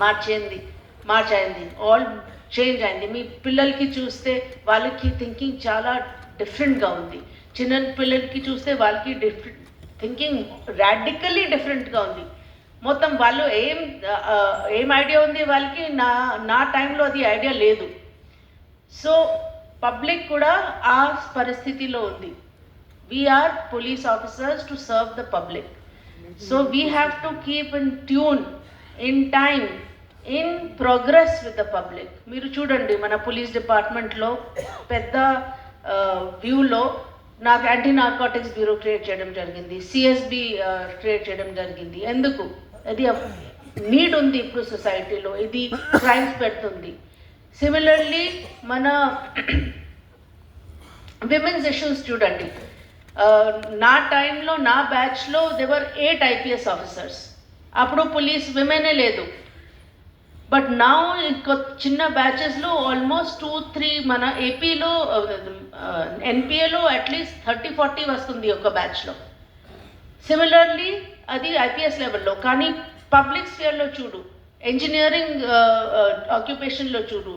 మార్చైంది all change అయింది. మీ పిల్లలకి చూస్తే వాళ్ళకి థింకింగ్ చాలా డిఫరెంట్గా ఉంది. చిన్న పిల్లలకి చూస్తే వాళ్ళకి థింకింగ్ రాడికల్లీ డిఫరెంట్గా ఉంది. మొత్తం వాళ్ళు ఏం ఐడియా ఉంది వాళ్ళకి, నా టైంలో అది ఐడియా లేదు. సో పబ్లిక్ కూడా ఆ పరిస్థితిలో ఉంది. We are police officers to serve the public. So we have to keep in tune, in time, in progress with the public. మీరు చూడండి, మన పోలీస్ డిపార్ట్మెంట్లో పెద్ద వ్యూలో నాకు యాంటీ నార్కోటిక్స్ బ్యూరో క్రియేట్ చేయడం జరిగింది, సిఎస్బి క్రియేట్ చేయడం జరిగింది. ఎందుకు? అది నీడ్ ఉంది ఇప్పుడు సొసైటీలో, ఇది క్రైమ్స్ పెడుతుంది. సిమిలర్లీ మన విమెన్స్ ఇష్యూస్ చూడండి. నా టైంలో, నా బ్యాచ్లో దేవర్ 8 IPS ఆఫీసర్స్. అప్పుడు పోలీస్ విమెనే లేదు. బట్ నా చిన్న బ్యాచెస్లో ఆల్మోస్ట్ 2-3 మన ఏపీలో ఎన్పిఏలో అట్లీస్ట్ 30-40 వస్తుంది ఒక బ్యాచ్లో. సిమిలర్లీ అది IPS లెవెల్లో. కానీ పబ్లిక్ స్ఫియర్లో చూడు, ఇంజనీరింగ్ ఆక్యుపేషన్లో చూడు,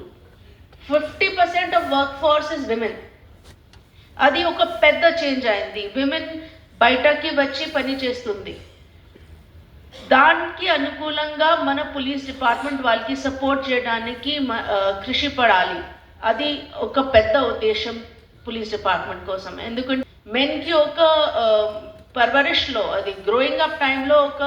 50% of work force is women. అది ఒక పెద్ద చేంజ్ అయింది. విమెన్ బయటకి వచ్చి పని చేస్తుంది. దానికి అనుకూలంగా మన పోలీస్ డిపార్ట్మెంట్ వాళ్ళకి సపోర్ట్ చేయడానికి కృషి పడాలి. అది ఒక పెద్ద ఉద్దేశం పోలీస్ డిపార్ట్మెంట్ కోసం. ఎందుకంటే మెన్కి ఒక పర్వరిష్లో, అది గ్రోయింగ్ అప్ టైంలో ఒక